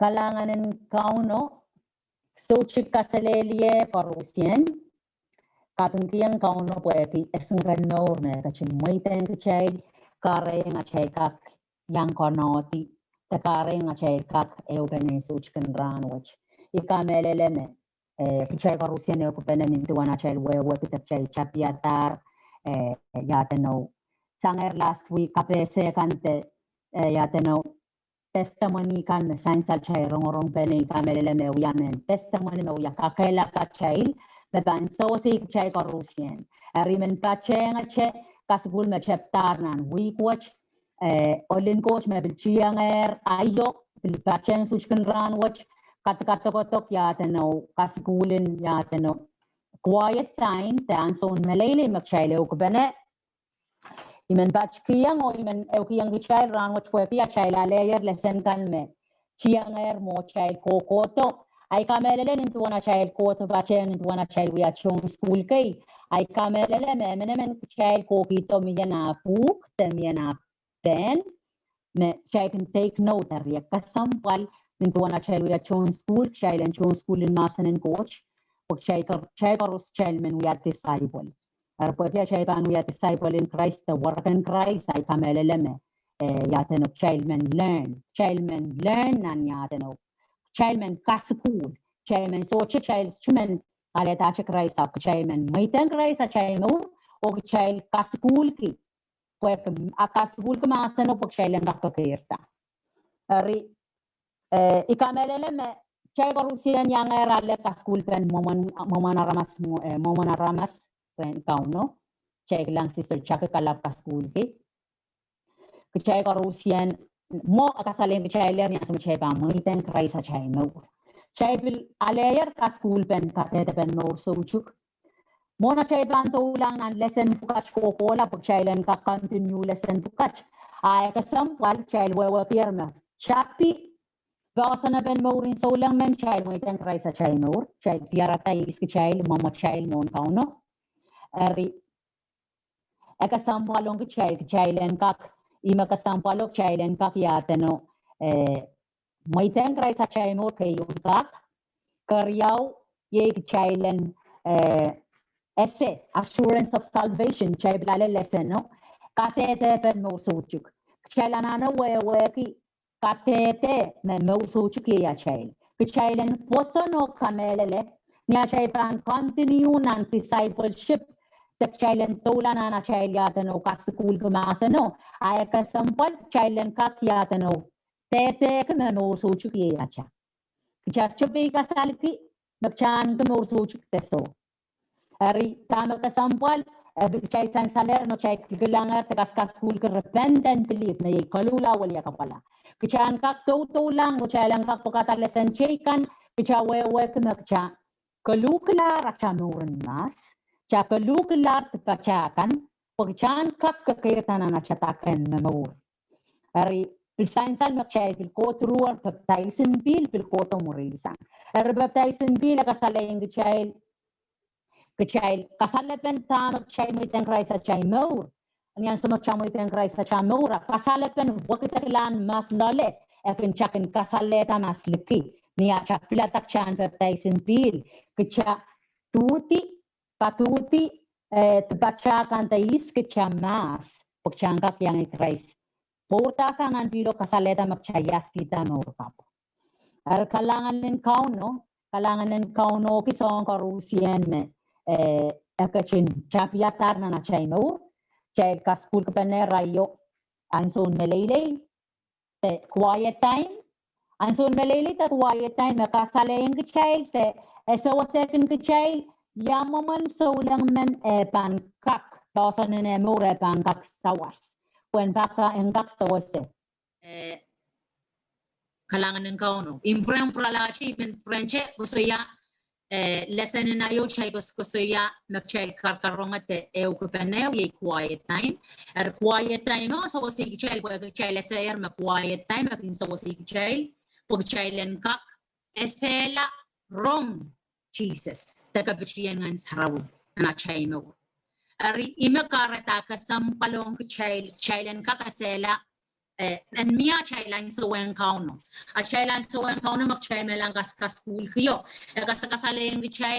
kalanganin kauno suci kasalelie korusien katungkian kauno poeti esnganor ne kachin muiten kachay kare ngachay kak yang konoti te kare ngachay kak eubene suci kan ranwach ikameleleme kachay korusien eubene mintuana chay wewe kitachay chapiatar yateno sanger last week kapese kante yateno testimony kan science chay rongorong pene kamelele me uyamen testimony me uya kakela kachay me ban so si chay korusien arimen kachay ngache kasgul me chaptar nan week watch olin coach me bilchianger ayo bil kachay suchkan ran watch kat yateno kasgulin yateno quiet time tan son melele me chay le ukbene imen batch kiyang o imen kiyang bichai ran wat fue kiya chai la layer lesson kan me chiang mo chai kokoto ay kamelele nintu wana chai koto bache nintu wana chai wi achong school kai ay kamelele me men chai kokito miyana puk te miyana pen me chai can take note ari kasampal nintu wana chai wi achong school chai len chong school in masan and coach ok chai korus chai men wi at disciple Arpotia Chaipan, we are disciple in Christ, the work in Christ, I come eleme, yateno, childmen learn, and yateno, childmen kasukul, childmen so child, chumen, aletacha Christ, up childmen, maitan Christ, a child, or child kasukul ki, work a kasukul kamasano, or child and kakirta. Ari, ikameleme, Chaigorusian younger, ale kaskul pen, momana ramas. Kauno, check lang sister chaka kalap ka school ki. Kachay Rusian mo akasalim kachay ler niya sa chay pa muiten kray sa chay no. Chay bil alayer ka school pen katete pen no sochuk. Mo na chay plan to lang nan lesson pukach ko kola pag chay len ka continue lesson pukach. Ay kasampal chay wewe pirma. Chapi Basa na pen mo rin so lang men chay muiten kray sa chay no. Chay piaratay is kachay mama chay mon kauno. Ari ekasampalong kachay len kak ima kasampalok chay len kak yatano may tengray sa chay mo kayo kak karyaw ye kachay len esse assurance of salvation chay blale lesson no katete pen mo suchuk kachay lanana wewe ki katete men mo suchuk ya chay kachay len poso no kamelele niya chay pan continue ng discipleship Chailan tolana na child yatano kasukul kumasano ay kasampal chailan kak yatano tete kano suchuk yacha just chupi kasalki magchan kano suchuk teso ari tama kasampal chay san saler no chay kilangar takas kaskul ka repentant belief na kalula wala kapala kichan kak to lang o chailan kak pokatalesan chaykan kichawe magcha kalukla rachamuran mas Chapaluklat pachakan, pagchan kak kakirtan na chatakan mamur. Ari, pisansan makchay pilkotruan, pagtaisin bil, pilkoto murisan. Ari, pagtaisin bil, kasalayang kachay, kasalapan ta makchay mo itang kray sa chay maur. Anyan sa makchay mo itang kray sa chay maura, kasalapan wakitakilan mas lole, ekin chakin kasaleta mas liki. Niya chak pilatak chan pagtaisin bil, kachay tuti, Patuti baca kantais kecamas pagcangkak yang ikrais. Porta sangan bilo kasaleta magchayas kita maurkap. Kalangan ng kauno kisong karusien me akachin chapiatar na chay maur. Chay kaskul kapane rayo anson melele quiet time. Anson melele ta quiet time makasalayan kachay te esawa second kachay Yamaman so lang men pankak basa na more pankak sawas when baka engkak sawase kalangan ng kauno imprem pralachi men frenche kusuya lesson na yo chay kusuya magchay karkarongate kupanew ye quiet time quiet time so si chay chay leser ma quiet time akin so si chay pag chay len kak esela wrong Jesus, tagabitiyan ng saraw na chay mo. Ari imakarata ka sampalong chailan kakasela and mia chailan so wen kauno a chailan so wen kauno mak chai melang ka school hiyo ka saleng di chai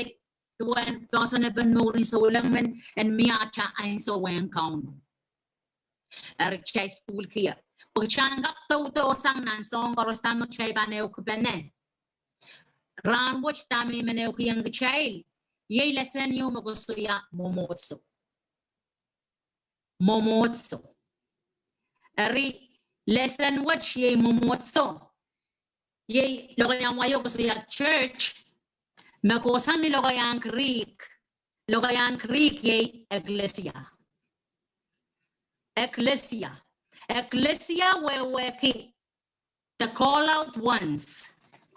tuan person ben morin so lang men and mia cha ain so wen kauno er chai school hiyo pagchanga to sang nan song or stam chai baneu kubene ran watch tami meneu kiyang chai ye lesson yo magusto ya momotso ari lesson watch ye momotso ye logoyan wayo gusto ya church makosan ni logoyan creek ye ecclesia weweki the call out ones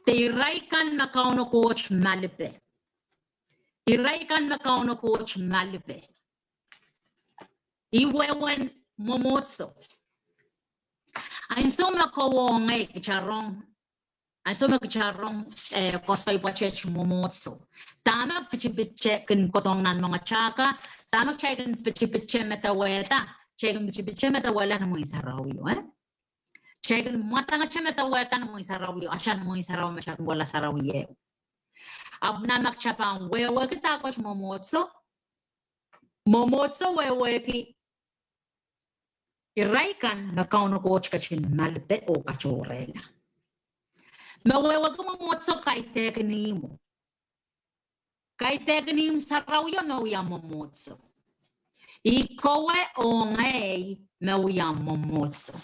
they raikan makauno coach malpe iwewen momotso ainso makowongai charong kosoy pachech momotso tama pichipiche kin kotong nan mga chaka tama chaikin pichipiche metaweta na mo isarawiyo chaikin matanga che metaweta na mo isarawiyo asya na mo isaraw machat wala sarawiyo abna makchapan wewe kitakosh momotso wewe ki iraikan na kauno coach kachin malpe o kachorela mawewe ko momotso kay teknim sarawyo mawya momotso ikowe ongay mawya momotso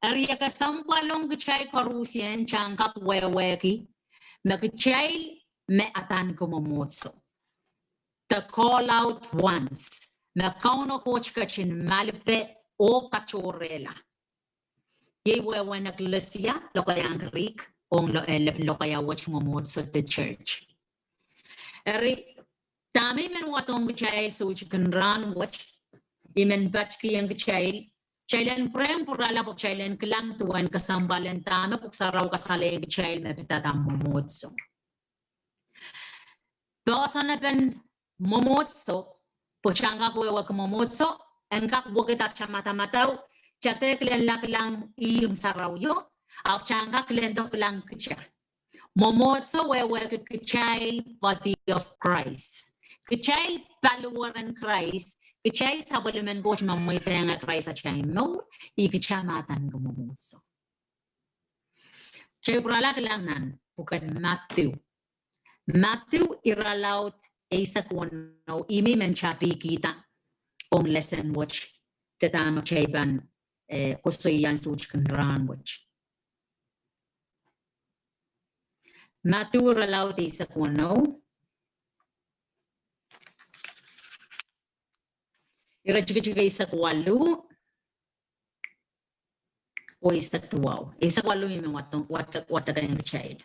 ariya ka sampalong kachay karusien changkap wewe ki makachay me atan ko momotso the call out once na kauno coach kachin malpe o kachorela ye wewe na iglesia lokayang Greek ong lokaya watch momotso the church eri tami men watong child so chicken run watch imen batch kiyang child chailan prem purala pok chailan klang tuan kasambalan tama pok saraw kasaleg child mapitatam momotso dosan pen momotso pochanga wewe ko momotso engkak bukit at chamata-mataw chate klen lang iyong saraw yo au changa klen to lang kcha momotso wewe kchay body of Christ kchay follower in Christ kchay sabaliman goch mamoy tenga Christ at chay mo ikichamatan ko momotso chay pralak lang nan bukan Matthew iralaut Isa kuno imi menchapi kita ong lesson watch tetama chayban kusoyan such kan ran watch Matthew iralaut Isa kuno irajigajigay Isa kwalu o Isa tuwaw Isa kwalu imi watagayang child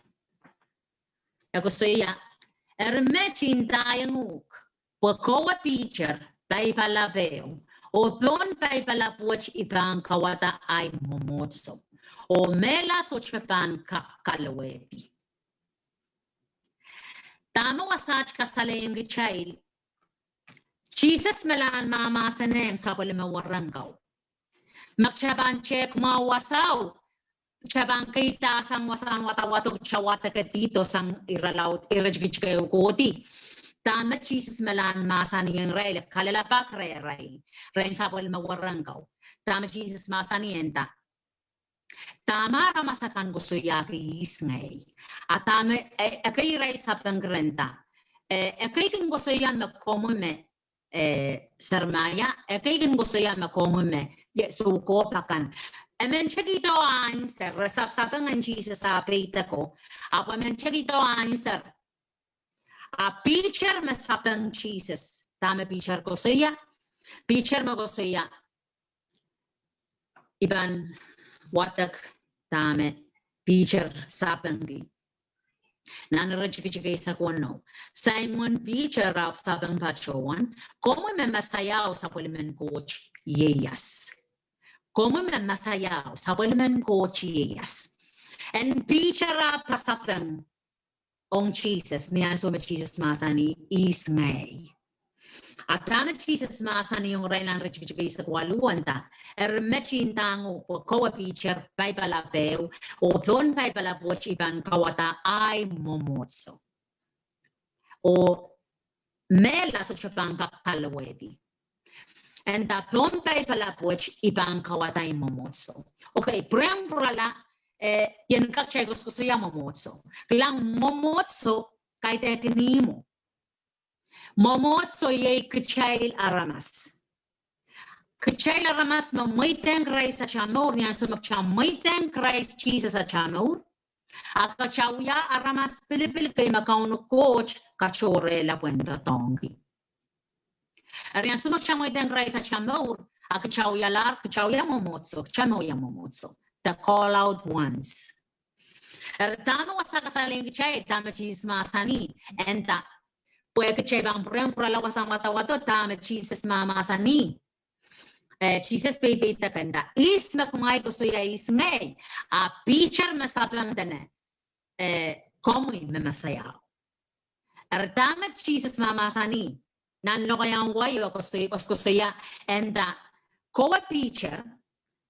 ako soya ermechin tayanguk pagkawa teacher tay palabeo o plon tay palapuach ibang kawata ay momotso o mela so chepan kalawepi tama wasach kasaleng child Jesus melan mama sanem sa palimawarangaw magchaban check mawasaw chabang kita sang wasang watawatok chawata katito sang iralaut irajgich kayo koti tama Jesus malan masani yang rail kalalapak rail sapol mawarangaw tama Jesus masani enta tama ramasakan gusto yaki isngay atame akay rail sapang renta akay kung gusto yan magkomume sarmaya akay kung gusto yan magkomume suko pakan Amen chagito answer resap-sapang ang Jesus sa peita ko. Apo amen chagito answer. A picture masapang Jesus. Tama picture ko siya. Picture mo ko siya. Iban watak tama picture sapang gi. Nanarajikijigay sa kuno. Simon picture of sapang pachuan. Como me masayaw sa puliman coach yeyas. Como me masayaw sa puliman coach yeyas. And picture of pasapang on Jesus, niya so Jesus masani is ngay. Atama Jesus masani yung railang rechikikay sa kwaluanta. Ermechin tango po kawa pitcher pay palapeu o plon pay palapuach iban kawata ay Mwomwohdiso. O mela sa chapangka kalawedi. And the plon pay palapuach iban kawata ay Mwomwohdiso. Okay, prem prala yan kakchegos ko sa Mwomwohdiso. Kailang Mwomwohdiso kay teknimo. Mwomwohdiso yay kchail aramas. Kchail aramas mamoiteng Christ sa chamor niyan so magchamaiteng Christ Jesus sa chamor. Akachawya aramas Pilipil kay makauno coach kachore la puenta tongi. Ariyan so magchamaiteng Christ sa chamor. Akachawya lar kachawya Mwomwohdiso chamawya Mwomwohdiso. The call out ones. Tama wasakasaling kchail tama Jesus masani enta. Puede que bang prem por la wasang matawato tama Jesus mama sani. Jesus baby takanda. Is makumay ko so ya ismay. A picture masaplang dana. Komoy mamasayaw. Tama Jesus mama sani. Nanlo kayang wayo ko so ya and kowa picture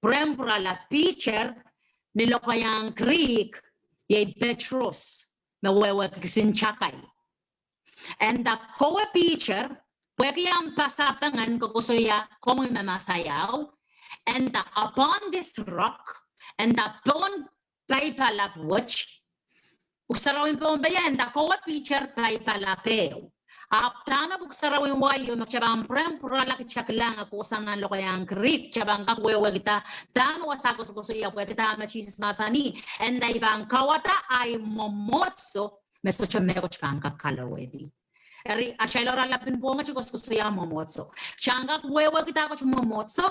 prem por la picture nilo kayang Greek yay Petros mawewa kisin chakay. And the kowa picture, pwede yung pasapangan ko kusuya komoy mamasayaw, and upon this rock, and upon paypalap watch, uksarawin po ba yan, the kowa picture paypalapeo. Tama uksarawin wayo, magsyabang prempura laki tsak lang ako sa nga lokayang Greek, syabang kakwewa kita, tama wasakos kusuya, pwede tama Jesus masani, and the ibang kawata ay Mwomwohdiso, meso chameko chkanga kalawedi. Eri ashailora lapin ponga chikos kusuya Mwomwohdiso. Changa wewe kita ko Mwomwohdiso.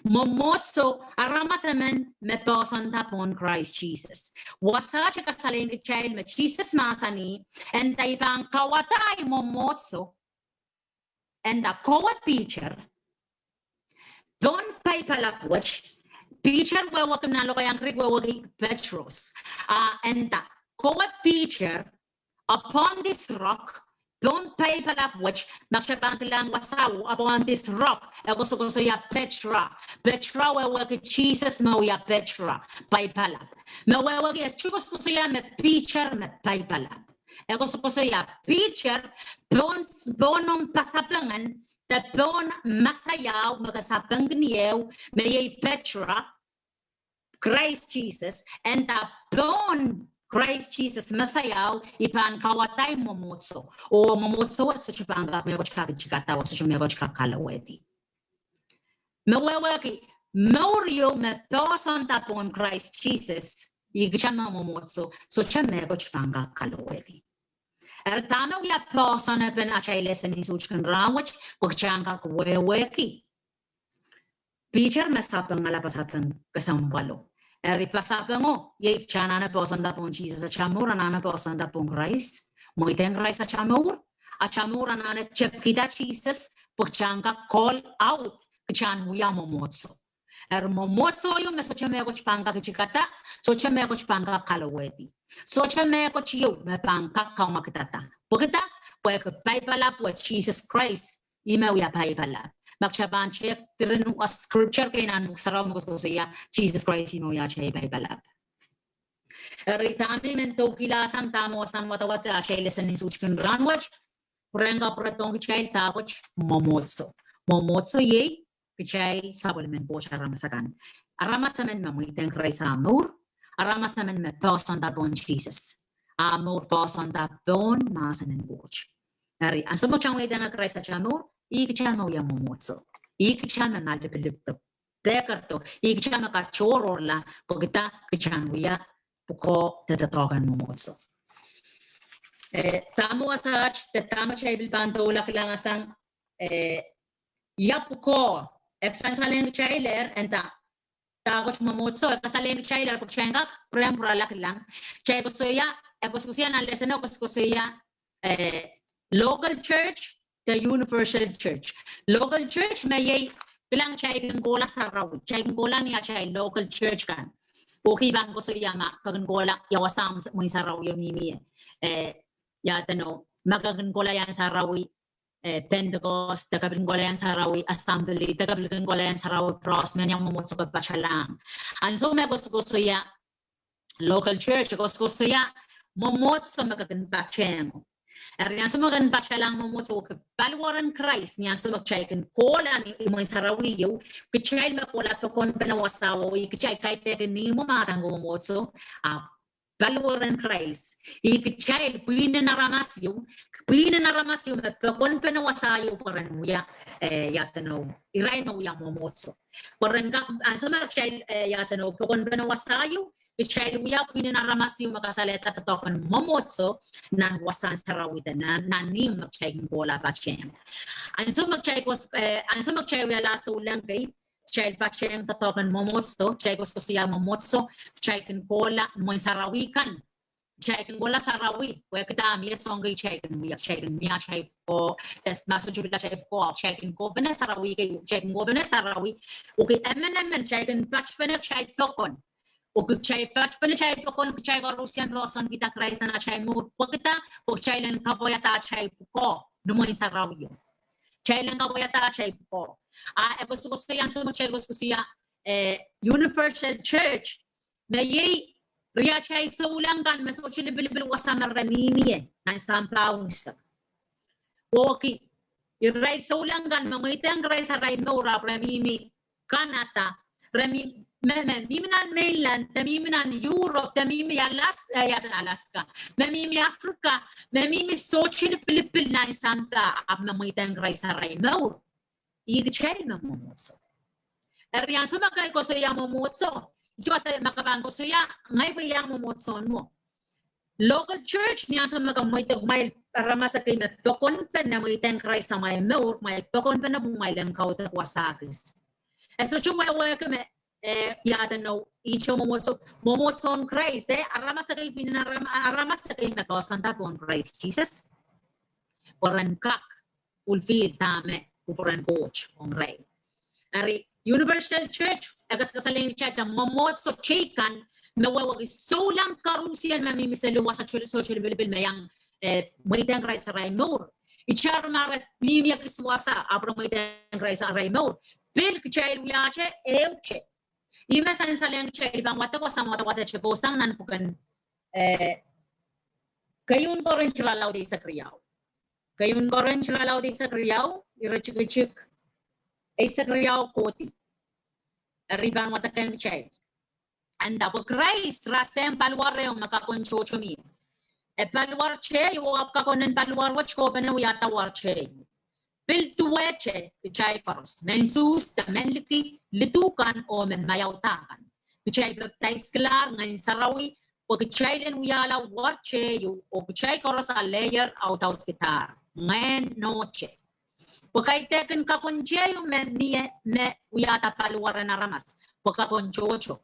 Mwomwohdiso arama semen me person tapon Christ Jesus. Wasa chika saling child me Jesus masani and taipang kawatay Mwomwohdiso and the kowa picture don't pay palapwach picture wewe kinalo kayang Greek wewe Petros and the kowa picture upon this rock, don't pay palapwach, magshabang lang wasaw upon this rock. Ako gusto ya Petra. Petra wawag Jesus mawya Petra. Pay palap. Mawawag yes, chukos gusto ya me picture me pay palap. Ako gusto ya picture, bonong pasapangan, bon masayaw, magasapang gniyew, may Petra, Christ Jesus, and the bon Christ Jesus masayaw ipan kawatay Mwomwohdiso o Mwomwohdiso at sa chupanga may chikata o sa chumego chikakalawedi. Mawawaki Mario me person tapon Christ Jesus igchama Mwomwohdiso so chumego chipanga kalawedi. Tama ya person pen achailes ni suchkan rawach pagchanga kweweki. Picture mesapang malapasatan kasambalo. Pasapang mo, yay chana na person da pon Jesus a chamur, anana person da pon Christ, moiteng Christ a chamur anana chep kita Jesus, pagchanga call out, kachan huya Mwomwohdiso. Mwomwohdiso yung meso chamego chpanga kichikata, so chamego chpanga kalawedi. So chamego chiyo, me pangka kaumakitata. Pagkita, pwede paypalap with Jesus Christ, imaw ya paypalap. Magsaban check tirin ng scripture kay nanong saraw mo gusto siya Jesus Christ ino ya siya ibalap. Ritami mento kilasang tamo sang matawat siya lesson ni suchkan ranwach prenga pratong kichai tapoch Mwomwohdiso. Mwomwohdiso ye kichai sabol men po siya ramasakan. Aramasamen mamuiteng Christ amor, aramasamen me person tapon Jesus. Amor person tapon masanen boch. Ari ang sumuchang weteng Christ sa amor ikchama ya Mwomwohdiso. Ikchama na lepelipto. Dekarto, ikchama ka chororla, pagita kichama ya puko tatatogan Mwomwohdiso. Tamo asach, tama siya ibilpanto lang asang ya puko, eksan saleng chailer, enta takot Mwomwohdiso, kasaleng chailer, pagchenga, prempura lang. Chay gusto ya na lesson gusto ya local church, the universal church. Local church may bilang chay gola sa rawi. Chay gola niya chay local church kan. Okay bang gusto yama pag gola yawasam mo sa rawi yung mimi. Ya tano magagan gola yan sa rawi Pentecost, Tagabingolan Sarawi Assembly, Tagabingolan Sarawi Pros, many of Momoto Bachalang. And so Megoskoya local church, Goskoya, Momotso Magagan Bachang. Arian Sumagan Bachalang Momoto, Balwaran Christ, Niansum Chak and Kola in Sarawi, Kichai Makola Tokon Penawasawa, Kichai Kaite Nemo Matango Momoto, Balwaran Christ. Child Queen and Aramasio, Pekon Penawasayo, Paranuya, Yatano, Irano Yamomoso. Poranga, and some child Yatano, Pekon Penawasayo, the child we are Queen and Aramasio, Macasaleta, Tokan Momoso, Nan Wasan Sarawi, the Nanim of Chag Bola Bachem. And some of Chag was, and some of Chag Lasso Lanke. Child Bachem, the token Momoso, Chagosia Momoso, Chakan Kola, Moisarawikan, Chakan Gola Sarawi, where Kadam, yes, only Chakan, we are Chakan Mia Chai or that's Master Jubilee Chai for Chakan Gobena Sarawi, Chakan Gobena Sarawi, okay, Eminent Chakan Patchpena Chai Tokon, okay, Chai Patchpena Chai Tokon, Chai Russian Lawson, Gita Christ and a Chai Mood, Poketa, or Chai and Kaboyata Chai Puko, no more in Sarawi. Chailan Kaboyata Chai Puko. I was supposed to answer much. I was to see a universal church. May ye Riachai so long and Mesochi Bill was some Raminian and some pounds. Walkie, you write so long and Mamaitan Rice arrive no Ramimi, Canada, Remi, Miminan mainland, the Miminan Europe, the Mimi Alaska, Mamimi Africa, Mamimi Sochi Philippine and Santa of Mamaitan Rice arrive no. Child Momoso. Arian Sumakai Kosoya Momoso, just a Makaban Kosoya, Naiba Yamomoso no. Local church, Niasamaga Mile Ramasaki, Tokon Penamitan Christ on my milk, my Tokon Penabum, my Lankota Wasakis. And so you will welcome Yadano, each Momotson Christ, Aramasaki, Aramasaki, Makosanta on Christ Jesus. Or Ankak, fulfill Tame. And coach on right. Ari Universal Church, agas kasaling chat ang momot so chikan, nawawa is so lang karusian mamimisaluwa sa social bilbil mayang maitang rice aray more. Ichar marat mimia kiswasa abro maitang rice aray more. Bill child wiache euche. Ima san salang child bang wata ko sa wata chegosang nan pukan kayun koren chilalaw di sa kriyaw. Kayun koren chilalaw di sa kriyaw. Irachik Isakriao Koti Riban Watakan Child. And double Christ Rasem Palware Makakon Chochomi. A Palwar Che, you walk on and Palwar watch open and we are Tawar Che. Built to Weche, which I cost. Mensus, the Menliki, Litukan or Mayautakan, which I baptized Klar and Sarawi, or the child and we are watch you, or which I coros a layer out guitar. Man no che. Pagkay teken kakonjeyo me uyata paluwaran na ramas. Pagkakonchocho.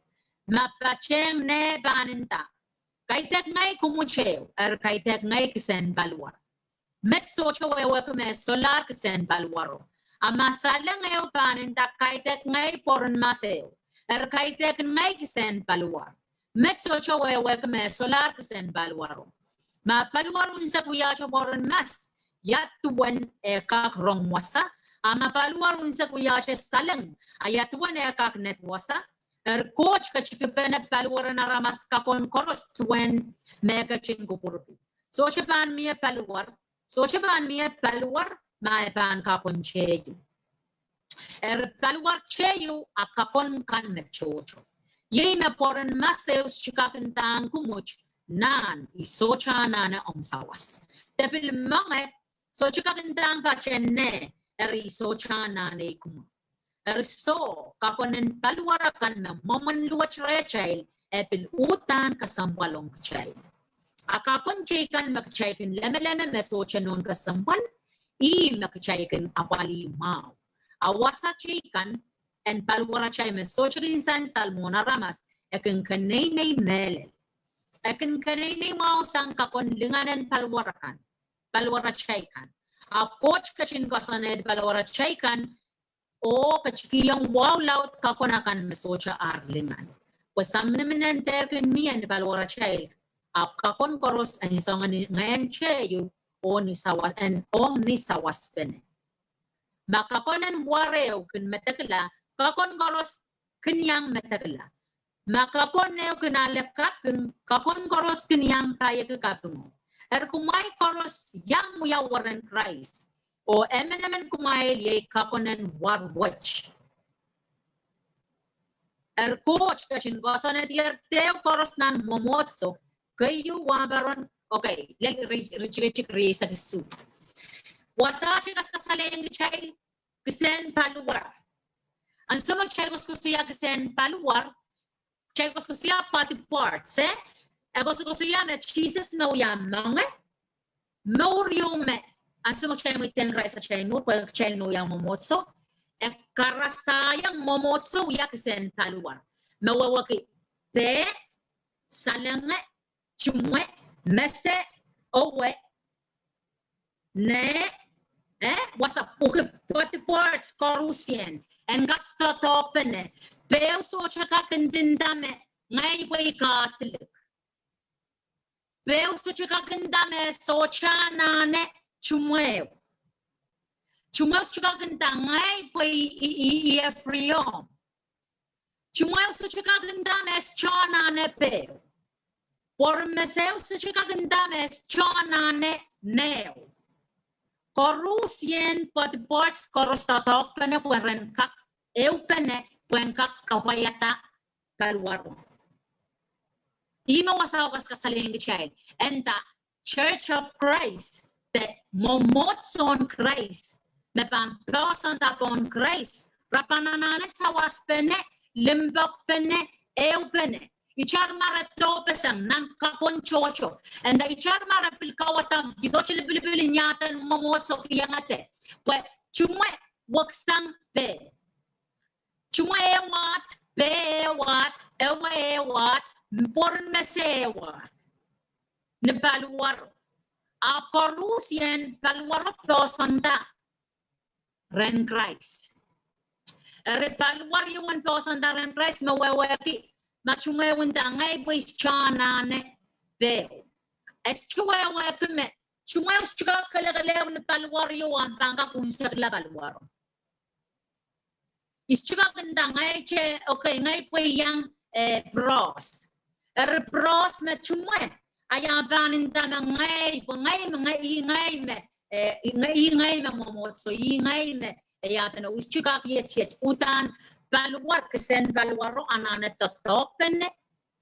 Mapacheng ne baninta. Kaitek ngay kumucheyo. Kaitek ngay kisen paluwar. Met socho wewe me solar kisen paluwaro. Amasalang ngayon baninta kaitek ngay poron maseo. Kaitek ngay kisen paluwar. Met socho wewe me solar kisen paluwaro. Mapaluwaro sa kuyacho poron mas. Yatuan ekak rong wasa, ama paluarun sa kuyache salang, ayatuan ekak net wasa, coach kachikipene paluaran na ramas kakon koros tuen mega chingupurpi. So chapan miya paluar, maepan kakon cheyu. Paluar cheyu akakon kan mechocho. Yay na poran maseus chikakintang kumuch, nan isocha nana omsawas. Tepil mga so chikakintang kachenne eri so chana ne kuma. So kakonen paluarakan na mamanluwach rechel epil utan kasampalong kachay. Akakon chaykan magchaykan leme meso chanon kasampal I magchaykan awali mau. Awasa chaykan en paluara chay meso chakin salmona ramas ekin kanay melel. Ekin kanay mau sang kakon linganan paluarakan. Paluara chaykan. A coach kashin kasaned paluara chaykan o kachikiyang wow laut kakonakan mesocha arlingan. Wasam naman terken miyan paluara chay. A kakon koros ang isang ngayon chayu o ni sawas pene. Maka konan wareo kun metakla, kakon goros kenyang metakla. Maka koneo kunale kapung, kakon goros kenyang kaya ke kapung. Kumai koros yang muya waran Christ. O emenemen kumai ye kakonan war watch. Coach kashin gosana dier teo koros nan Mwomwohdiso. Kayu wabaron, okay, let rich race at the soup. Wasachi kasaleng chay kisen paluwar. And some of Chagos Kusia kisen paluwar, Chagos Kusia party parts, eh? Agos Kusia met Jesus no yam mange, no riume, and some of Chay with 10 rice a chay no, well, chay no yam Mwomwohdiso, and Karasayang Mwomwohdiso yakisen paluwar. No waki, te, salame, chumwe, mese, owe, ne, was a pocket 40 parts Corusian and got to open it. Pale so chaka and dindame, my way got to look. Pale so chaka and dame, so chana ne, chumwe. Chumwe chaka and dame, my way e freon. Chumwe so chaka and dame, chana ne pale. Por mesel so chaka and dame, chana ne nail. Corusien pot ports corostatok pene pueren kak eupene puen kak kapayata kalwaro. Ima wasawas kasaling child and the Church of Christ, the Mwomwohdiso Christ, me pan person upon Christ, rapananane sawas pene, limbok pene, eupene. Ichar mara topesang nan kapon chocho and the ichar mara pilkawatam gisochil bilbil nyatan Mwomwohdiso kiyangate but chumwe waksang pe chumwe wat pe wat ewe wat porn mese wat ne paluwar a Corusian paluwar posonda ren Christ re paluwar yung posonda ren Christ mawawaki Machume wunda ngay boys chana ne be. Es chuwe kume. Chume chuka kalagale ne palwar yo ang banga kunsak la palwar. Is chuka ganda ngay che okay ngay po yang bros. Bros me chume. Ayaban inda ngay po ngay me Mwomwohdiso ngay me ayatan us chuka kiet utan Baluar kesen baluaro anane totok pene,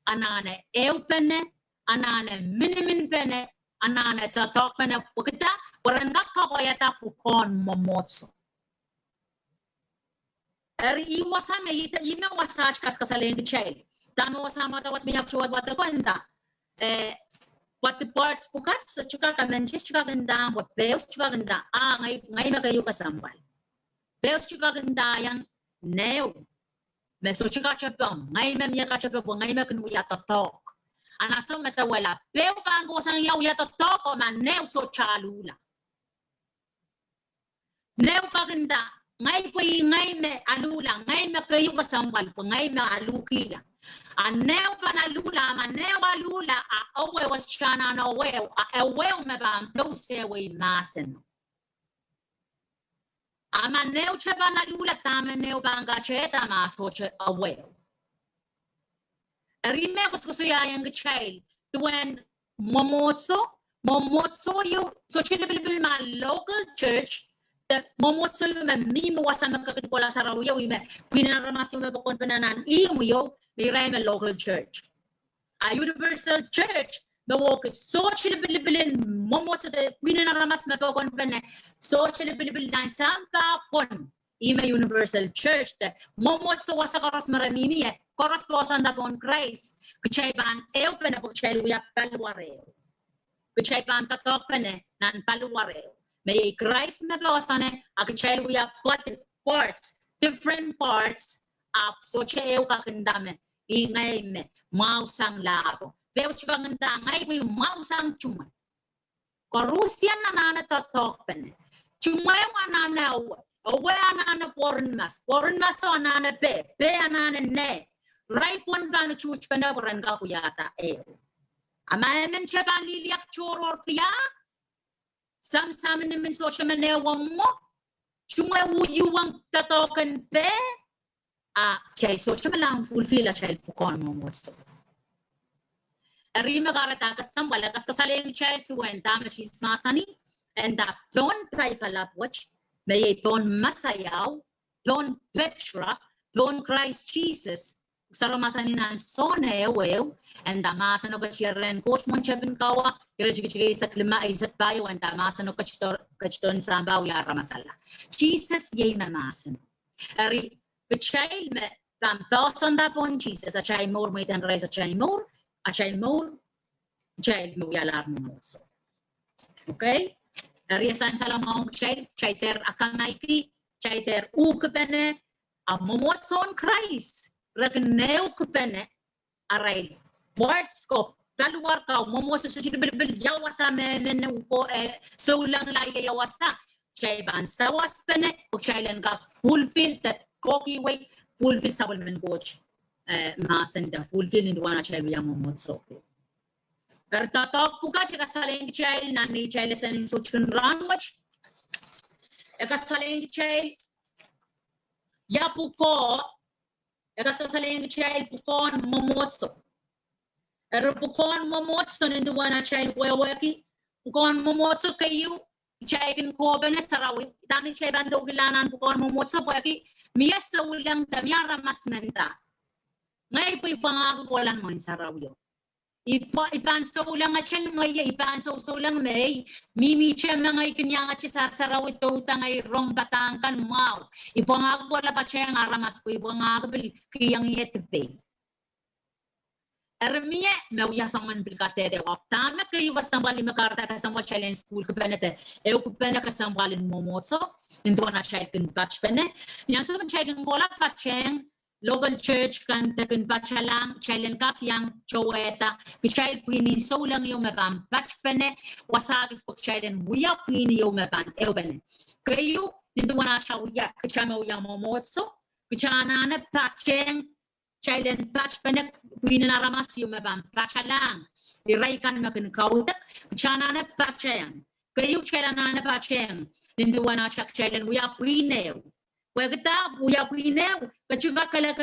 anane eu pene, anane minimin pene, anane totok pene pukita, warandak kapayata pukon Mwomwohdiso. Iwasame ime wasach kaskasaleng chay. Tama wasama tawat miyak chuwad wata kwenta. What the parts pukas sa chuka kamenchis chuka ganda, what beos chuka ganda, ngay magayo kasambal. Beos chuka ganda yang Neo, meso chika chapong, ngay mem ya kachapong, ngay mem kanu ya totok. Anaso metawala, pero bango sang yaw ya totok o man neo so chalula. Neo kaganda, ngay po ngay me alula, ngay me kayo kasambal po, ngay me alukila. Aneo panalula, maneo alula, a owe was chana no weo, a weo me bam pose we masen. Ama neo chebana lula tame neo banga cheta mas hoche away. Rime kusuya yang child when Mwomwohdiso you so chilibil ma local church the Mwomwohdiso you me mimo wasama kakikola sarawiya we me pinaramasyo me bakon pananan imuyo may rime local church. A universal church the walk is so chilibil Mwomwohdiso the pinaramas me bakon pananan so chilibil na sampa pon ima universal church the Mwomwohdiso wasa karos maramimi corresponds upon Christ kachay ban eopen na kachay luya paluwareo kachay ban tatok pene nan paluwareo may Christ na losane kachay luya parts different parts of so cheo kakandame ingay me mausang labo pero chukanganda ngay we mausang chumay Corusian na tatok pene chumay wanana awe anana foreign mas so anana pe anana ne right one ban chuch panda baranga kuyata ama men cheban liliak choror kya Sam naman social media mo. Chunga you want tatokan pe. Chay social media fulfill chay pukon Mwomwohdiso. Ari magarata kasam wala kasaling chay tuwenta masismasani and that don't try kalapwatch. May don't masayaw, don't petra, don't Christ Jesus. Saramasan na sone well and damasan no kachiren coach mon cheben kawa kirejigay sa klima ay sa tayo and damasan no kachton sambaw ya ramasala Jesus yay namasan ari child me tam person da pon Jesus a child more may tan rise a child more child mo ya alarm so okay ari san salamong child ter akamaiki ter ukbene a Mwomwohdiso Christ Ragneo kupene aray words ko kaluar ka Mwomwohdiso sa sinibilbil yawasa men ko so lang laya yawasa chay ban sa waspene o chay lang ka fulfill that koki way fulfill sa men coach masenda fulfill in wana chay ya Mwomwohdiso pero tatok puka chika saling chay nani chay lesan so chun ranwach kasaling chay yapuko Kasaling child pukon Mwomwohdiso. Pukon Mwomwohdiso ninduwana child weweki. Pukon Mwomwohdiso kayo child ko bene sarawi. Dami child bando gilanan pukon Mwomwohdiso weki. Miya sa ulang damyara mas menta. Ngay po ipangako ko lang mo sarawi. Ipan so ulang atyan ngay ipan so ulang may mimi siya mga ikanyang at sa sarawi to tangay rong batangkan mau. Ipangako ko la pa siya ang aramas ko ipangako bil kiyang yetbe. Armiye mawya sangan bil katede wa tama kayo wasambali makarta kasama challenge school ko penete. Ko pena kasambali Mwomwohdiso into na siya kin batch pene. Yang so siya kin gola patcheng local church kan takin bachalang challenge kap yang choweta kichai pini so lang yung mabam batch pene wasagis pok challenge buya pini yung maban elbene kayo nito wana siya uya kichama uya Mwomwohdiso kichana na patcheng challenge batch pene pini na ramas yung mabam bachalang iray kan makin kautak kichana na patcheng kayo challenge na patcheng nito wana siya challenge uya pini Wagta uya pinaw kachuga kala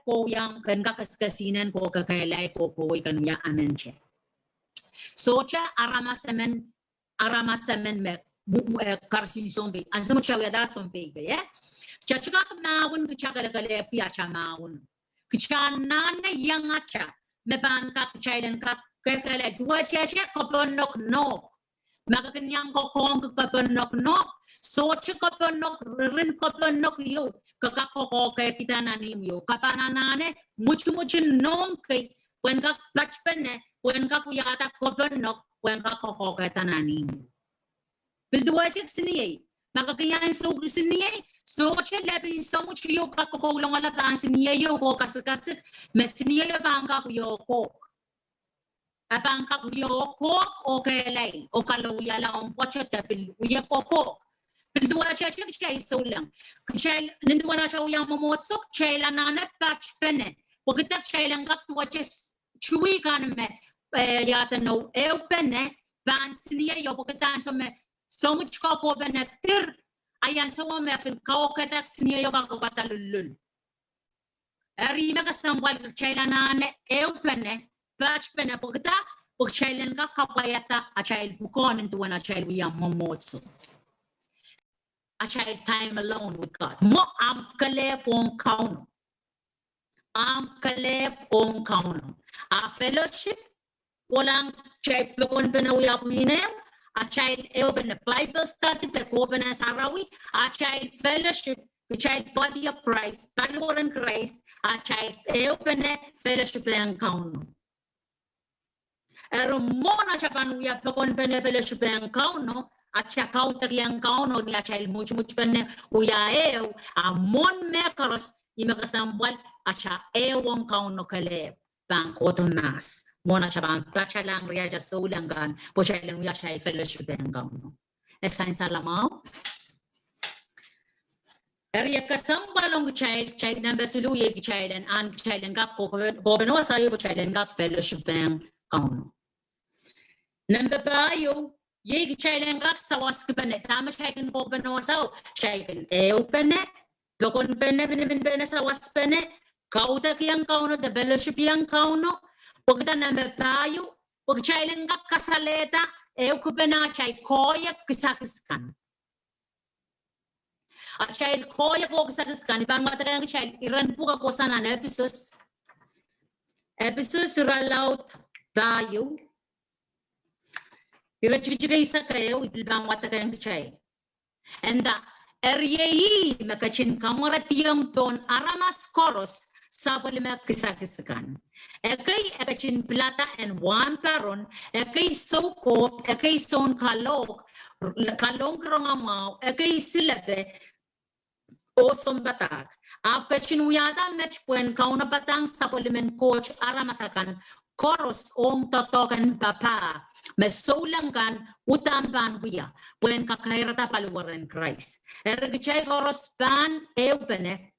ko yang kan kasinan ko kakailay ko ikan ya amenche. So cha aramasamen me karsison be ansamo chawa da son be ya. Chachuga maun kuchaga kala pia chamaun. Kuchana na yang acha me ban ka chailan ka kakala dua chacha koponok no. Magakanyang ko kong kaponok no. So kaponok rin kaponok yo kakako kay kita nanim yo kapananane mucho nong kay when ka platchpene when ka kuyata kaponok when ka koko kay tananim bilduwajik siniye magakayan so siniye so lebi so mucho yo kakoko lang wala pan siniye yo ko kasik mesiniye bangka yo ko Abangka kuyo ko okay lay o kaluya la on pocho tapil uya koko Pildua cha kay so lang kay ninduwa na siya uyang Mwomwohdiso kay la na patch pene pagkat kay lang kat watches chui kan me yata no pene vansniya yo pagkat so me so much ko po bene tir ayan so me kan ko kadak sniya yo ko batalul ari magasambal kay la na pene patch pene pagkat pag child ka kapayata a child bukon into one a child uyang Mwomwohdiso a child time alone with God. Mo am kalepong kauno. A fellowship walang child pekon penawiya puinew. A child open a Bible study te open as arawi. A child fellowship the child body of Christ. Taluran Christ. A child open a fellowship ang kauno. Ero mo na siya panuya pekon pene fellowship ang kauno. At siya kautak yang kauno niya child much pene uyaew amon mekaros imakasambal at siya ewang kauno kaleb bang kotonas mona siya bang tacha lang riya siya sulangan po siya lang uya siya fellowship ang kauno esain salamaw area kasambalong child number suluye child and child gap ko beno sayo child gap fellowship ang kauno number bayo Ye chailenga sawas kibane tama chaiken ko bano sao chaiken eupene dokon bene bene sawas bene kauta kiyang kauno the fellowship yang kauno pagda na me payu pag chailenga kasaleta eukubena chai koya kisakiskan a chai koya ko kisakiskan ibang mata kayang chai iran puka ko sana na episos ralaut tayo Irachichiga isa kayo ibang mata kayang chai and the area makachin kamuratiyang ton aramas koros sapolima kisakiskan ekay ekachin plata and one paron ekay sokop ekay son kalong krongamaw ekay silabe o sombatak apkachin uyada match puen kauna batang sapolimen coach aramasakan koros ong totokan papa mesolangan utamban huya puen kakairata paluwaran Christ ergichay koros pan eupene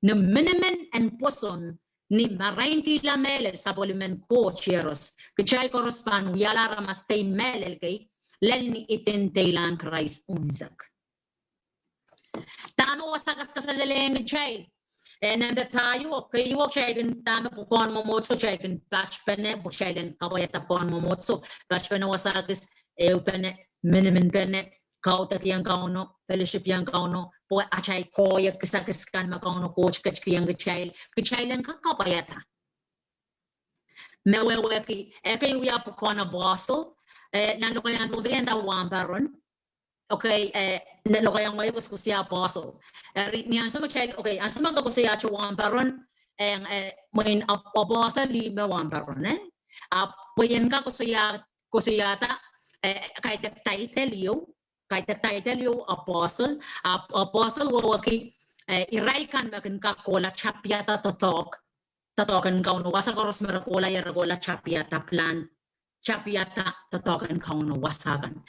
na minimen and poson ni marain kila melel sapolimen coach eros gichay koros pan uyala ramastain melel kay len ni itentailan Christ unzak tano wasakas kasaleleng gichay Number payu okay you okay can tama pukon momotso chay can batch pene bukay den kawayata pon momotso batch pene wasagis eupene minimin pene kauta kiyang kauno fellowship yang kauno po achay koya kisakiskan makauno coach kiyang gichay lang kakawayata meweweki eke uya pukon na boso nando kayan mo benda wambaron Okay, nalo kayang may gusto siya apostle. Niyan sa mga okay, ang sama ko siya chuwan paron ang main apostle lima wan paron puyen ka ko siya ta kahit title yo apostle wawaki iraikan makin ka kola chapyata totokan kauno wasa koros merakola yaragola chapyata plan chapyata totokan kauno wasagan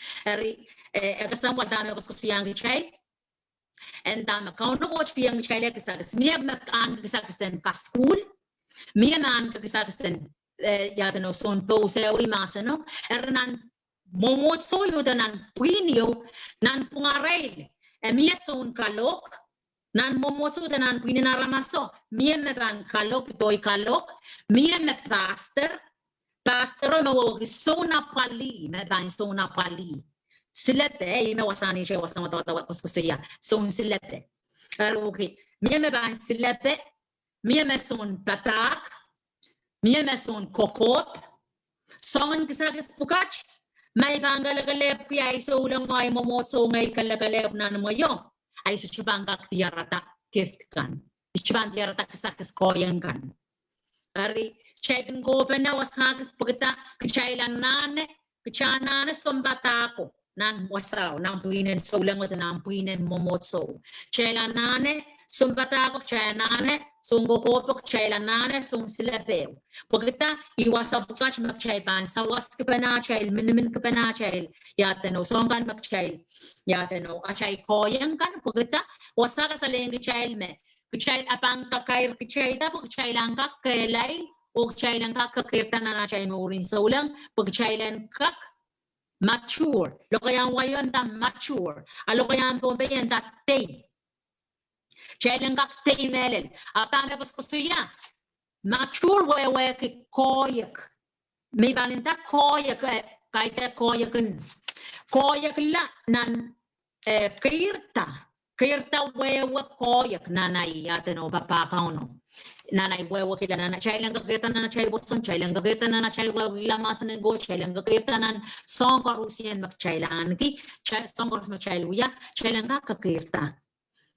kasam wadame ko siyang gichay and kauno coach kiyang gichay le kisakis miya makan kisakisen ka school miya man kisakisen yata no son po se wi masano ernan momotso yudanan puinyo nan pungaray miya son kalok nan momotso danan puinaramaso miya meban kalok toy kalok miya me pastor Mwomwohdiso pali meban sona pali Silete, ime wasani che wasama tawa kuskusiya. Son silete. Okay. Mie me ban silete, mie me son patak, mie me son kokot. Son kisagis pukach, may bangalagalep kaya iso ulang ay momotso ngay kalagalep na namoyo. Ay sa chibangak tiyarata gift kan. Chibang tiyarata kisagis koyan kan. Ari, chekin ko pa na wasagis pagkita kachailan nane, kachanane sombatako. Nan wasaw nan puinen solang with nan puinen momotso chela nane sumbata ko nane sungo kopok chela nane sung silapeo pagkita iwasa bukach magchay pan sawas kapana chel minimin kapana chel yateno songan magchay yateno achay koyang kan pagkita wasa ka sa lengi chel me chel apang kakair kchay ta pagchay lang ka kelay o chay lang ka kakirta na chay mo rin solang pagchay lang kak mature. Lo kaya wayon da mature. Alo kaya pombeyan da tay. Chailan kak tay melel. Apame bos kusuya. Mature wewe ki koyak. May balinta koyak kaita koyakan. Koyak la nan kirta wewe koyak nanay yatano papakauno. Nanay wewe kita nana chailan kakita nana chay boson chailan kakita nana chay wewe lamasan ng go chailan kakita nan song karusian mak chailan ki song karus mak chailuya chailan kakita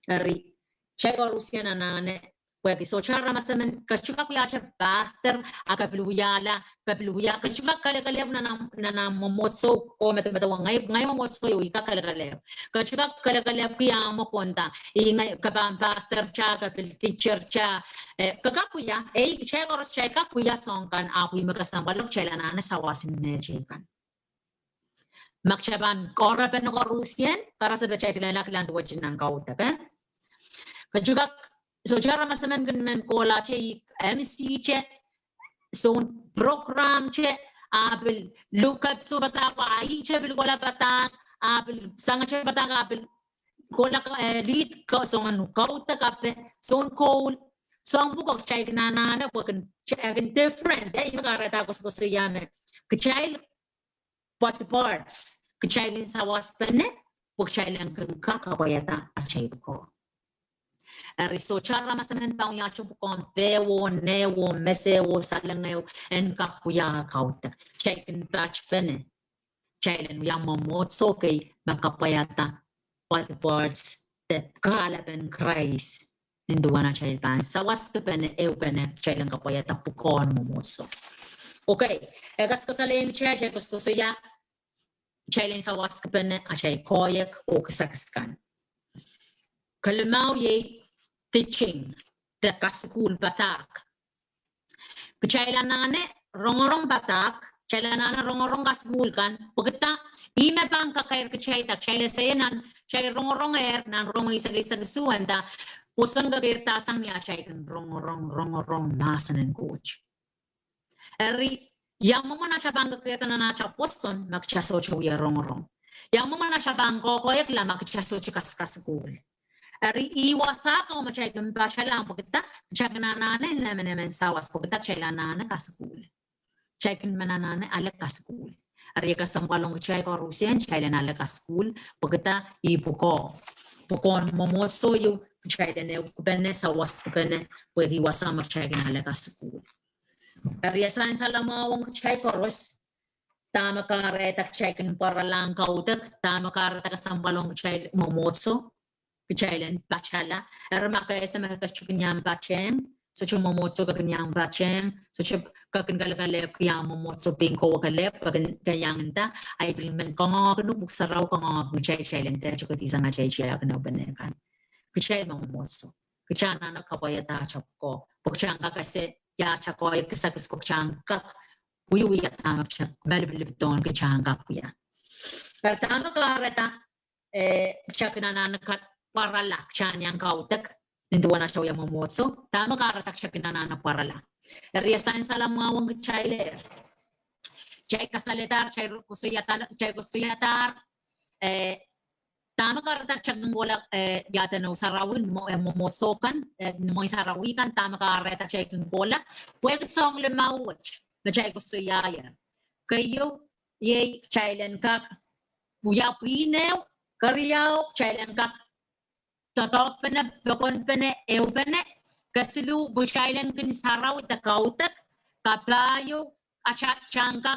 ari chay karusian nanane wewe so chara masaman kasuka kuya cha pastor akapiluya kasuka kale na momotso o metawa ngay momotso yo ikakale kasuka kale kuya mo konta ingay kabang pastor cha kapil teacher cha kakakuya chay oras chay kakuya songkan apoy magasambalok chay lanana sawasin ne chay kan makchaban kora pen korusian para sa chay kilan tuwajin ng kauta kan kasuka so jara masaman ganman kola che MC che so program che apel lukat so batak ai chebil gola batak apel sanga che batak apel gola lead ko songan kauta kape son cool song book of chai na poken different eh magarata ko so yame kachai pot parts kachai sa waspene pokchai lang kakabayata achai ko riso charra masamen pang ya chupon bewo newo mesewo salangneo en kakuya kauta chaikin batch pene chailen ya momotso kay makapayata what parts the kalaben Christ ninduwana chailan sawas pene pene chailen kapayata pukon momotso okay egas kasaleng chai gusto ya chailen sawas pene achai koyak o kasakskan kalmau ye teaching the kasukul batak kechailanane rongorong batak chailanana rongorong kasukul kan pagta ime bang kakair kechaita chaila sayanan chai rongorong nan rong isa suanda usan gagirta sang ya chai kan rongorong nasanen coach eri yang mona chabang kakirta na chaposon magchaso chuya rongorong yang mona chabang ko koyak la magchaso kasukul Ari iwasa ko machay kumpa siya lang pagkita siya kananane naman sawas pagkita siya lanana kasukul siya kananane ala kasukul ari kasampalong siya ko Rusian siya lanala kasukul pagkita ibuko pukon momotso yung siya na kubene sawas kubene pwede iwasa machay kanala kasukul ari asan sa lamawang siya ko Rus tama ka retak siya kan para lang kautak tama ka retak kasampalong siya momotso Kechailan bachala, ermaka esa maka chukunyam bachem, so chumomotso kakanyam bachem, so chup kakangalgalep kayam momotso pinko wakalep kakanyangta, ay bilmen kongog no buksaraw kongog kechailan te chukatisa nga chaichaya kana banekan. Kechai momotso, kechana na kapayata chapko, pokchanga kasi ya chakoy kasakis pokchanga uyu tamak chak balbilipton kechanga kuya. Pertama kareta chakna kat para lak siya niyang kautak ninduwa na siya yung momotso tama karatak siya kinanana para lak riyasain sa lamawang chailer chay kasaletar chay kustuyatar tama karatak siya ng wala yata no sarawin momotso kan mo sarawikan tama karatak siya yung bola pwede song limawach na chay kustuyaya kayo yay chailen kak buya pinew karyaw chailen kak Tatok pene, bakon pene, pene, kasilu bushailan kin saraw takautak, kaplayo, achat changkak,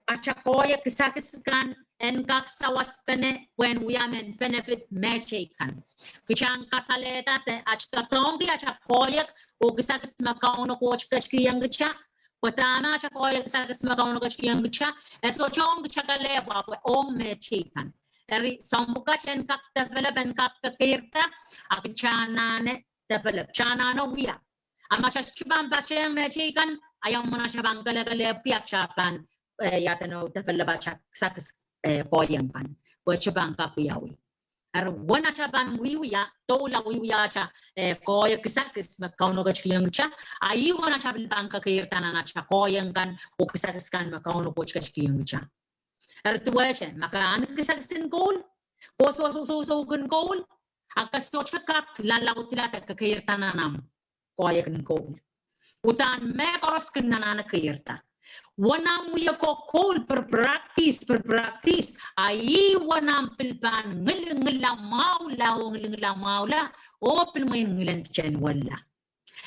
achakoya kisakiskan, and kak sawas pene, when we are in benefit mechikan. Kichang kasaleta, achtatongi, achakoyak, o kisakis makauno coach kachkiyang cha, patana achakoya kisakis makauno kachkiyang cha, eso chong chakalewa, o mechikan. Eri sambuka chen kap develop and kap kakirta akin chanane develop chanano wiya ama siya chuban pa siya mechikan ayaw mo na siya bang galagale piyak siya pan yatano develop siya sakis koyang pan pues siya bang kapiyawi er wana siya ban wiya tola wiya siya koy kisakis makauno kachkiyang siya ayaw na siya bang kakirta na siya koyang kan o kisakis kan makauno kachkiyang siya Ertuwashen, makaan kisaksin goal, koso susugun goal, akas to chakak lalaw tilata kakirta nanam, koyakan goal. Utan mekoros kanana kakirta. Wanam wiya ko goal per practice, ay wanam pilpan, ngilang maula, open mo yung ngilang chen wala.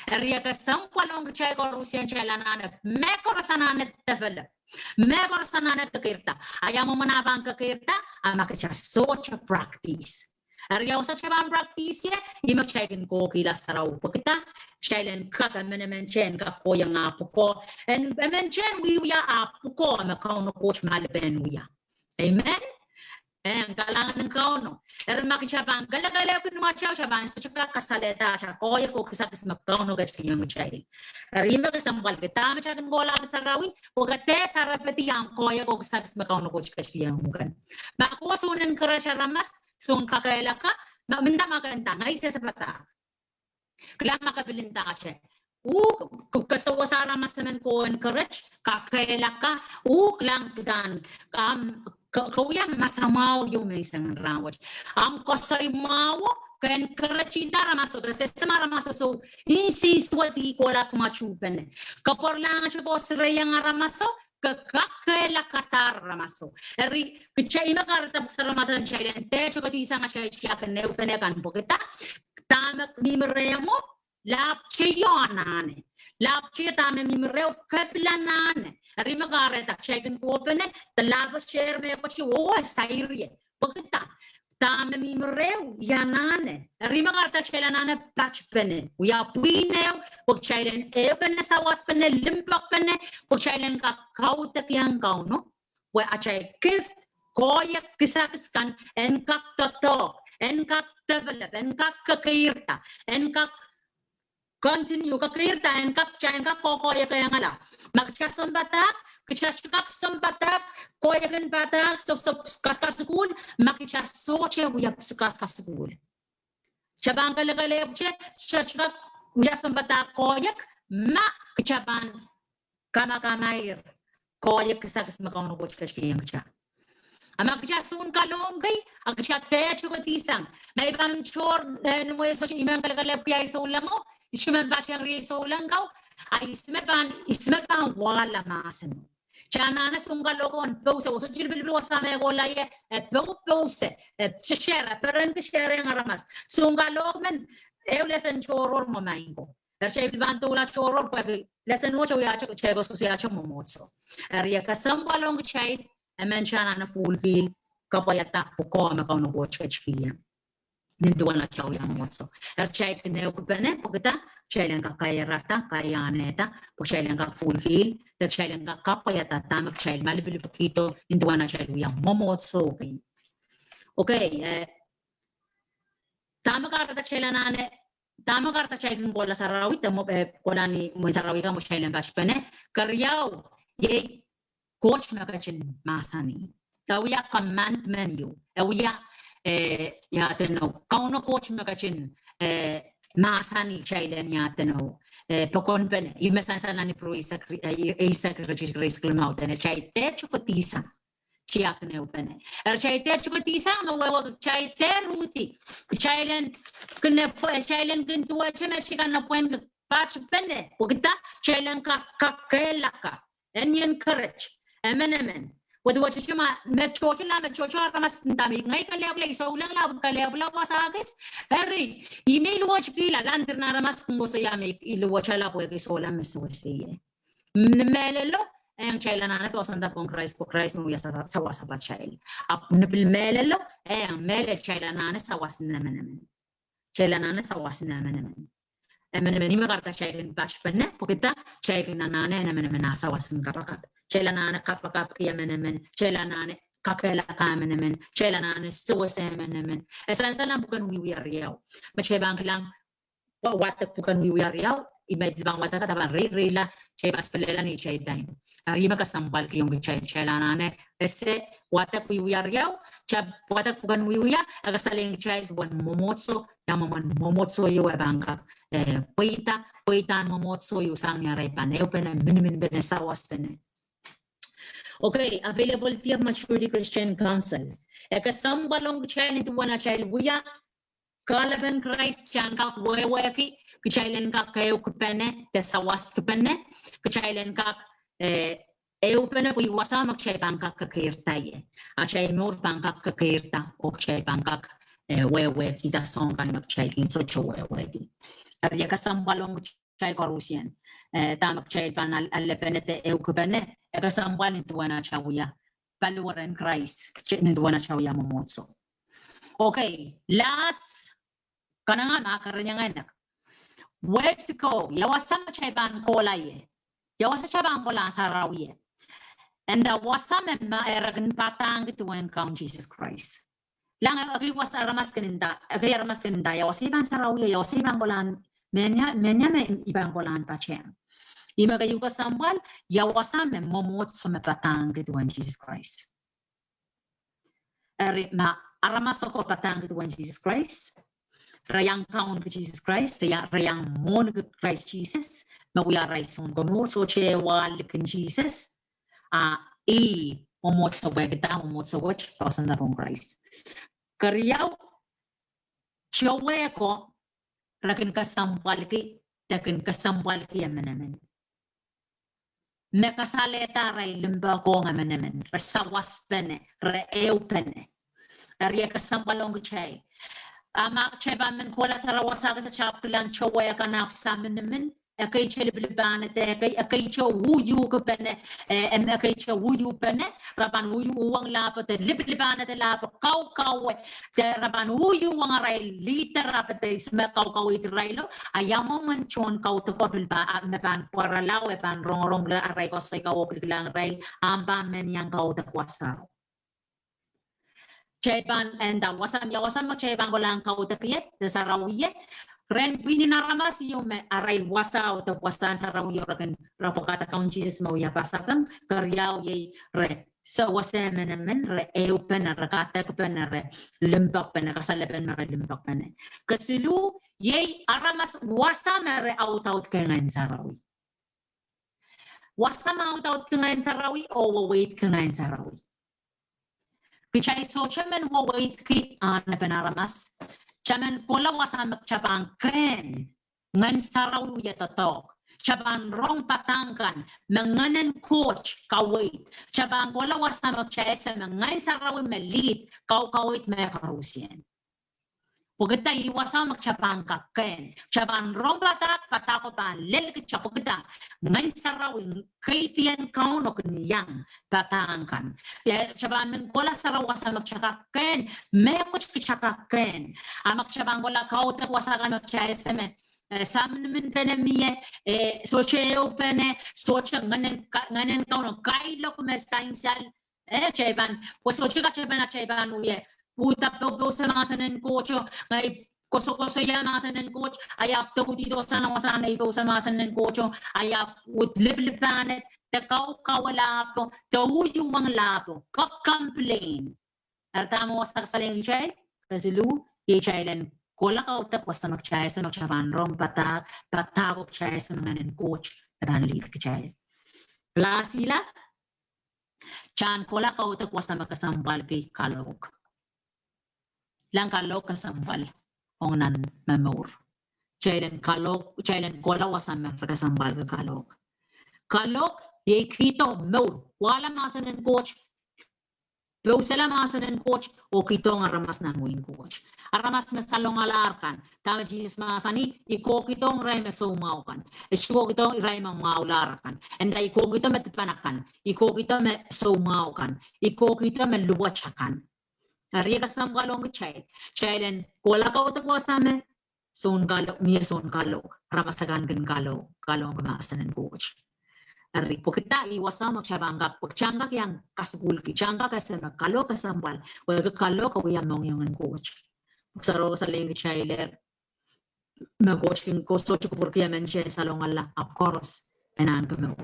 Area kasampalong chay ko Rusian chalanana, mekorosanana develop. Megor sanana kakirta. Ayaw mo manabang kakirta, makasya socha practice. Ayaw sa chabang practice ya, imakchaykin ko kila saraw. Pagkita, shailen kaka menemenchen kako yung apo ko. And menchen wiya apo ko, makauno coach maliben wiya. Amen? Kalangan ng kauno. Makichabang galagalaw ko naman chabang sa chaka kasaleta, chakoya ko kisakis makauno kachkiyang chay. Rima kasambal kita macam gola sarawi, pagkate sarapeti yang koya ko kisakis makauno kachkiyang mugan. Makuha sunan karasya ramas, sun kakaila ka, minta maganda, ngay sa patak. Kailangan makabilinta ka siya. kasawasara masaman ko encourage kakelaka lang dan kauya masamaw yung may isang rawat kasay mawo kan encourage dara maso kasi samara maso so insist wati ko la kumachupen kapor lang siya ko sreyang aramaso kakela katar ramaso eri kichay magarta sa ramasan siya te chukati sa siya kan ne upenekan pokita tamak nimremo lapche yonane lapche tame mimreo kaplanane eri magarta checken popene the labas share me ko chi o sairie pokita tame mimreo yanane eri magarta chelanane patchpene uya puineo pokchailen ebene sawas pene limpak pene pokchailen ka kautak yang kauno we achai gift koyak kisakiskan enkak totok enkak develop enkak kakirta enkak continue kakirta enkak chain ka kokoyak yang ala magchasam batak kichaskak sambatak koyakan batak so kaskasukul makichasoche uya kaskasukul Chabang kalagale che chachak yasam batak koyak ma kichaban kama kamair koyak kisakas makauno boch kashkiyang cha ama kichasun kalongay ang kichat pecho katisang may ibang chor mo so imang kalagale piyay sa ulango isman ba siyang ri sa ulangaw ay ismeban wala masen Chana na sungalokon pause so jilbil wasa me golaye pause share peren share ngaramas sungalokmen lesen choror mo maingo Erchay bantula choror pag lesen mo choya chegos ko siya momotso area kasambalong chay menchana na fulfill kapayata ko makauno ko chkiya ninduan na chow yang motso erchay ne okupene pagta chaylen ka kayarata kayaneta po chaylen ka fulfill the chaylen ka kapayata tamak chayl malibili pakito ninduan na chayl yang momotso okay tamak arata chaylanane tamak arata chaylen bola sarawi tamo kolani mo sarawi ka mo chaylen bashpene karyaw ye coach makachin masani tawiya command menu tawiya ya teno kauno coach makachin masani chailen ya teno pokon pen imesansan ni pro isa grace klamau tene chai te chupatisa chiak ne upene chai te chupatisa no wa chai te ruti chailen kne chailen kintua cheme shikana poen patch pene pokita chailen ka kelaka enyen courage emenemen What you ma mechochla ramas ndami ngai kalebla isaulang la kalebla wasagis herri email watch kila landir na ramas ngoso yame ilu wachala po isola meswesiye melelo en chaila na po sanda pon Christ mo yasa sawasa pa chail apne bil melelo en mele chaila na sawas nemenemen chaila na sawas nemenemen emenemen ni magarta chailin bash penne pokita chailin na nemenemen sawas ngapaka Chelanane kapakap kiamenemen, chelanane kakela kamenemen, chelanane suwasemenemen. Esan salam bukan wiwiariaw. Machebang lang watak bukan wiwiariaw. Iba bang watak kataban rila chebas pelela ni chay time. Arima kasambal kiyong chelanane. Ese watak wiwiariaw, chab watak bukan wiwia, agasaling chay buwan momotso, yamaman momotso yo ebangka. Poitan momotso yo sang yaray paneo pene minimin bene sawas pene. Okay, availability of Maturity Christian Council. Kasambalong chain into one child we are Kalaban Christ Chankak Wewaki, Kuchailen Kak Kupene, the Sawas Kupene, Kuchailen Kak Eupene, we was a Makshay Bankak Kakirtaye, a child more Bankak Kakirta, or Chay Bankak Wewaki, the song and Makshay in such a way. Yakasambalong Chai Korusian, Tamak Chay Panal Alepenete Eukupene. Ekasambal into one chawia, Palwar and Christ, into one chawia momotso. Okay, last Kananga Karanyanganak. Where to go? Yawasama Chaban Kolaye. Yawasachaban Kola Sarawie. And there was some Eragan Patang to encounter Jesus Christ. Lang was Aramaskinda, a very Ramaskinda, Yawasiban Sarawie, Yawasiban Golan, Menyame Ibangolan Pachem. Imaga yuga sambal yawasame momotso me patang tuan Jesus Christ. Ma aramasoko patang tuan Jesus Christ. rayang kaun ke Jesus Christ ya rayang mon ke Christ Jesus ma we are raison gonur so che wal ken Jesus momot so bagta momot so watch pasan na rong Christ karyao chowe ko rakin kasampal ki amanamen mekasaleta ray limba ko amanamen rasawas pene re eu pene Arya kasambalong chay. Ama chay ba men kola sarawasa sa chaplan chowa ka na samin naman. Akay chay liban at akay chay wuyu ka pene. Akay chay wuyu pene. Raban wuyu uwang lapat liban at lapat kaw. Raban wuyu uwang aray liter rapat smekaw itraylo. Ayamo man chon kaw to kopil ba at mepan paralaw pan rong aray ko sa ikaw lang ray. Amba men yang kaw takwasa. Chayban and wasam chayban walang kautakiyet the sarawiye ren pinaramas yung aray wasa o wasan sarawiyo rakan rapokata kaun Jesus mo ya pasakam karyaw ye re so wasamen naman re eupen rakata kupen re limbak pen kasalapen re limbak pen kasilu ye aramas wasam re out kangan sarawi wasam out kangan sarawi o wait kangan sarawi Kichay so chaman wawait ki na penaramas. Chaman pola wasamak chabang kren. Ngan saraw yatatok. Chabang rong patangkan. Manganan coach kawait. Chabang pola wasamak chaysa ngan saraw malit. Kawait may karusian. Pagkita iwasamak chabang kaken. Chabang rong patako pa lelkit siya pagkita. Ngan saraw kaitian kaunok niyang tatangkan. Chabang men kola saraw wasamak chakaken. Mekot chakaken. Amak chabang kola kautak wasamak chaysa me. Samin men penemiye socheo pene socha nganen kauno kailo kume sainsal chaban chaban uye Puta po sa mga sanan kocho, ngay koso ya mga sanan kocho, ayap to dito sa mga sanay po sa mga sanan kocho, ayap liplipanet, takaw kawala po, tahuyo mga lapo, complain. Artamo sa kasaling chay, kasi lu, ye chaylan, kola ka utak wasta magchay sa magchaban rom patakok chay sa mga nanan coach, taban lit ka chay. Plasila, chan kola ka utak wasta magkasambal kay kalok. Lang kalok kasambal ongnan memor chailen kola wasam kasambal ka kalok ye kito mor wala masanen coach sala masanen coach o kito aramas na muin coach aramas masalong alarkan tama Jesus masani iko kitong ray masumaukan iko kitong ray mamaularkan and iko kito matpanakan iko kito masumaukan iko kito maluwachakan Arya kasamgalong chailen kola ka utak wasame son kalok ramasagan kan kalong kamasanan coach Arya pokita iwasamak chabangak pagchangak yang kasgul ki changak kasama kalok kasambal wag kalok awya mong coach saro sa leng chailer na coach kin koso porque menche salong alla of course enan kamo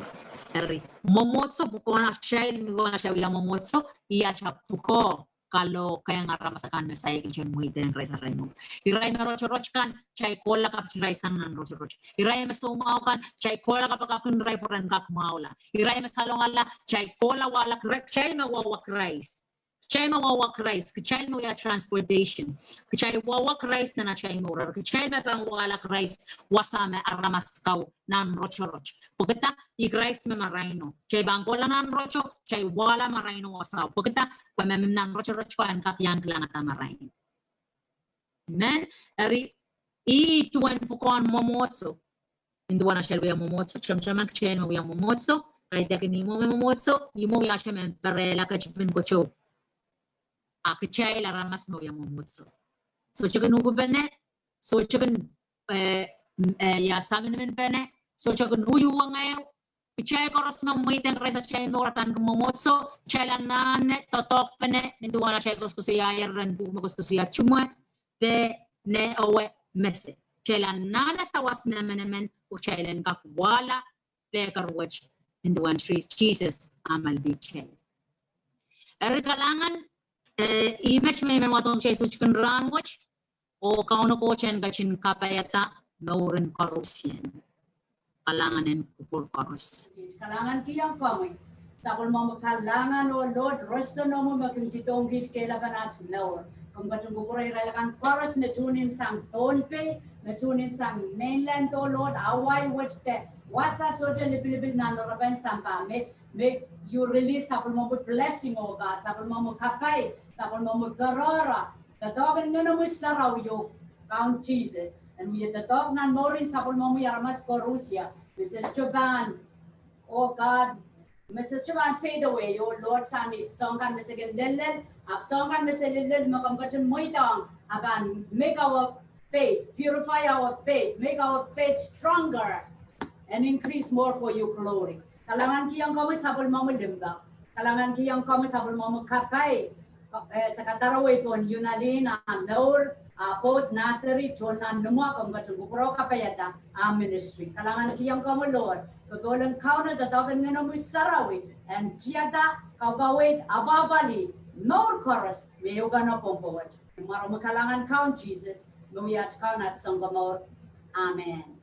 Arya momotso bukona chail mi wana chawiya momotso iya chapuko kalau kaya nga ramasakan na saya kinchen mo iten ray sa mo. Iray na roch kan chay kola kap ray sang nan roch. Iray mas tumaw kan chay kola kap kapun ray poran kap maula. Iray mas salong ala chay kola wala chay mawawak rice. Chay mawawak rice, chay mo ya transportation. Chay wawak rice na chay mo rar. Chay mabang wala rice wasame aramas kaw nan roch. Pagkita i-rice mamarayno. Chay bang kola nan rocho, chay wala marayno wasaw. Pagkita pamamim nan rocho ko ang kakyan lang at marayno. Amen. Ari i-tuwan po ko ang momotso. Hindi wana siya yung momotso. Cham-chamak chay mo yung momotso. Kahit yakin mo momotso, imo ya siya men parela kachipin ko cho. Akichay laramas mo yung momotso. So chicken ugo bene. So chicken yasamin naman bene. So chicken huyu wangayo. Chay koros na muiten resa chay mo ratan kumomotso. Chay lang nane totok pene. Nindu wala chay kos kusiyayar ran buma kos kusiyar chumwe. De ne owe mese. Chay lang nana sa was naman o chay lang kakwala. De karwach. Nindu wan Jesus amal big chay. Erikalangan image may watong chay so chicken ranwach. O kauno po chen gachin kapayata naurin korusien. Kalanganin kupul korus. Kalangan kiyang kami. Sapol mo kalangan o Lord, resto no mo makikitong git kailangan at no. Kung batong bukuray ralakan chorus na tunin sang tonpe, na tunin sang mainland o Lord, away which the wasa soja libil na noraban sampa. Make you release sapol mo blessing o God, sapol mo kapay, sapol mo garora. Tatogan nga mo saraw yo, Count Jesus. And we the dog na norin sapol mo yarmas korusya. Mrs. Chaban, oh God, Mrs. Chaban fade away, oh Lord Sani, song kan Mrs. Lilil, ab song kan Mrs. Lilil, makambachin moitang, aban, make our faith, purify our faith, make our faith stronger, and increase more for your glory. Kalangan kiyang kami sabol mo limba, kalangan kiyang kami sabol mo kapay, sa kataraway po, yunalin, naur, Apod, Nasari, Chona, Numa, Kambachugupro, Kapayata, our ministry. Kalangan kiyang kamo, Lord. Tutulang kauna, tatawagan nga mo sarawi. And tiyata, kagawid, ababali, no chorus, may uga na pompowad. Marami kalangan kaun, Jesus. Lumiyat kaun at sanggamor. Amen.